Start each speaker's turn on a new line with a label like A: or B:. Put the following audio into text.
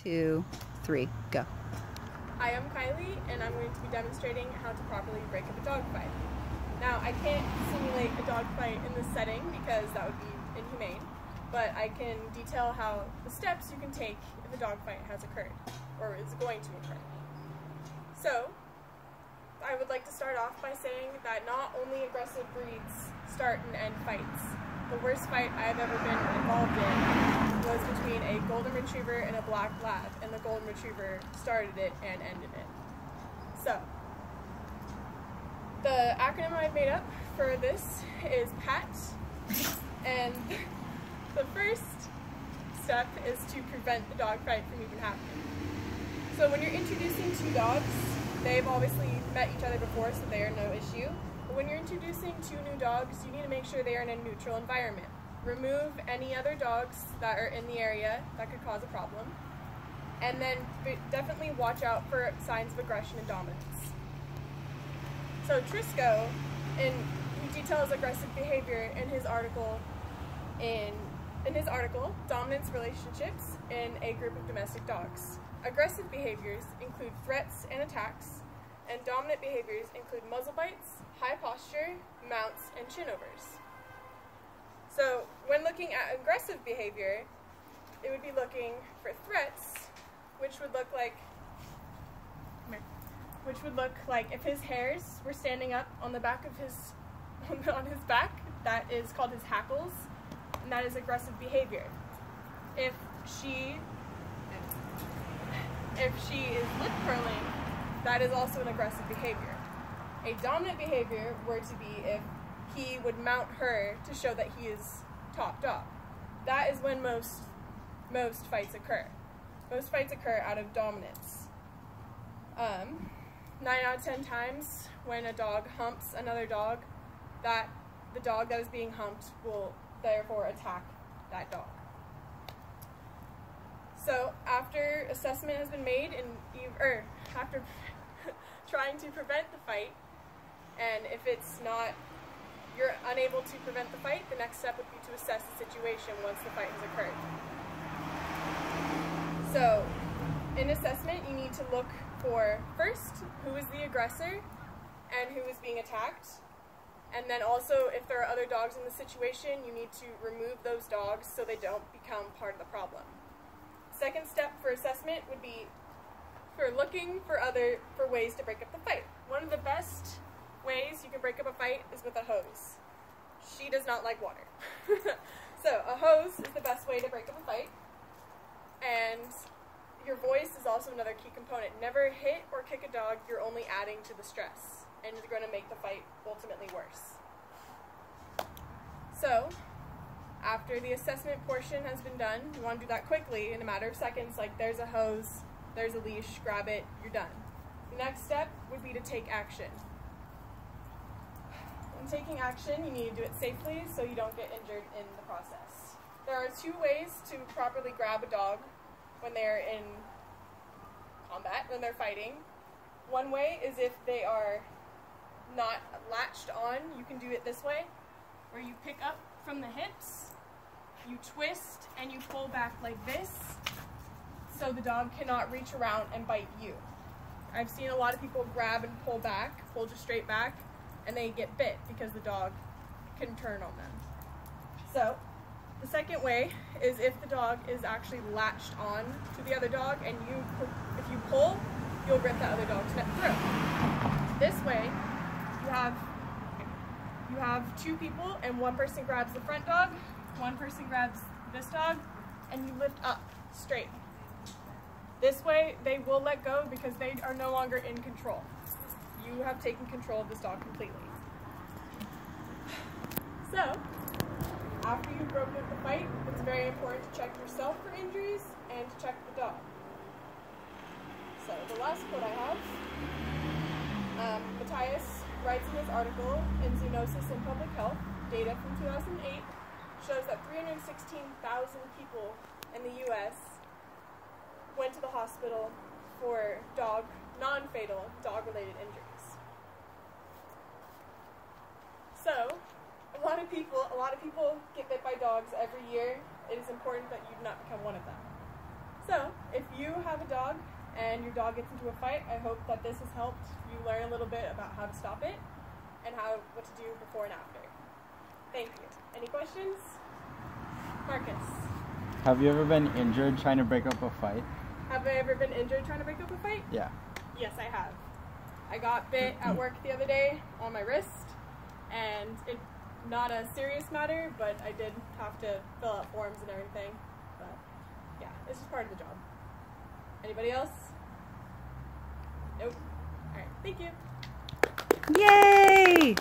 A: 2, 3, go.
B: Hi, I'm Kylie, and I'm going to be demonstrating how to properly break up a dog fight. Now, I can't simulate a dog fight in this setting because that would be inhumane, but I can detail how the steps you can take if a dog fight has occurred, or is going to occur. So, I would like to start off by saying that not only aggressive breeds start and end fights. The worst fight I've ever been involved in was between a golden retriever and a black lab, and the golden retriever started it and ended it. So, the acronym I've made up for this is PAT, and the first step is to prevent the dog fight from even happening. So when you're introducing two dogs, they've obviously met each other before, so they are no issue. But when you're introducing two new dogs, you need to make sure they are in a neutral environment. Remove any other dogs that are in the area that could cause a problem. And then definitely watch out for signs of aggression and dominance. So Trisco, he details aggressive behavior in his article, Dominance Relationships in a Group of Domestic Dogs. Aggressive behaviors include threats and attacks, and dominant behaviors include muzzle bites, high posture, mounts, and chin overs. So when looking at aggressive behavior, it would be looking for threats, which would look like if his hairs were standing up on the back of on his back, that is called his hackles, and that is aggressive behavior. If she is lip curling, that is also an aggressive behavior. A dominant behavior were to be if he would mount her to show that he is top dog. That is when most fights occur. Most fights occur out of dominance. 9 out of 10 times when a dog humps another dog, the dog that is being humped will therefore attack that dog. So after assessment has been made, after trying to prevent the fight, and if you're unable to prevent the fight, the next step would be to assess the situation once the fight has occurred. So in assessment, you need to look for, first, who is the aggressor and who is being attacked. And then also, if there are other dogs in the situation, you need to remove those dogs so they don't become part of the problem. Second step for assessment would be for looking for ways to break up the fight. One of the best ways you can break up a fight is with a hose. She does not like water. So a hose is the best way to break up a fight. And your voice is also another key component. Never hit or kick a dog, you're only adding to the stress, and you're going to make the fight ultimately worse. So, after the assessment portion has been done, you want to do that quickly in a matter of seconds, like there's a hose, there's a leash, grab it, you're done. The next step would be to take action. In taking action, you need to do it safely so you don't get injured in the process. There are two ways to properly grab a dog when they're in combat, when they're fighting. One way is if they are not latched on, you can do it this way, where you pick up from the hips, you twist, and you pull back like this, so the dog cannot reach around and bite you. I've seen a lot of people grab and pull just straight back, and they get bit because the dog can turn on them. So, the second way is if the dog is actually latched on to the other dog, and if you pull, you'll rip the other dog's neck through. This way, you have two people, and one person grabs the front dog, one person grabs this dog, and you lift up straight. This way, they will let go because they are no longer in control. You have taken control of this dog completely. So, after you've broken up the fight, it's very important to check yourself for injuries and to check the dog. So, the last quote I have, Matthias writes in his article in Zoonosis and Public Health, data from 2008, shows that 316,000 people in the U.S. went to the hospital for non-fatal dog-related injuries. So, a lot of people get bit by dogs every year. It is important that you not become one of them. So, if you have a dog and your dog gets into a fight, I hope that this has helped you learn a little bit about how to stop it and what to do before and after. Thank you. Any questions? Marcus.
C: Have you ever been injured trying to break up a fight?
B: Have I ever been injured trying to break up a fight?
C: Yeah.
B: Yes, I have. I got bit at work the other day on my wrist, and it's not a serious matter, but I did have to fill out forms and everything. But yeah, it's just part of the job. Anybody else? Nope. All right, thank you.
A: Yay!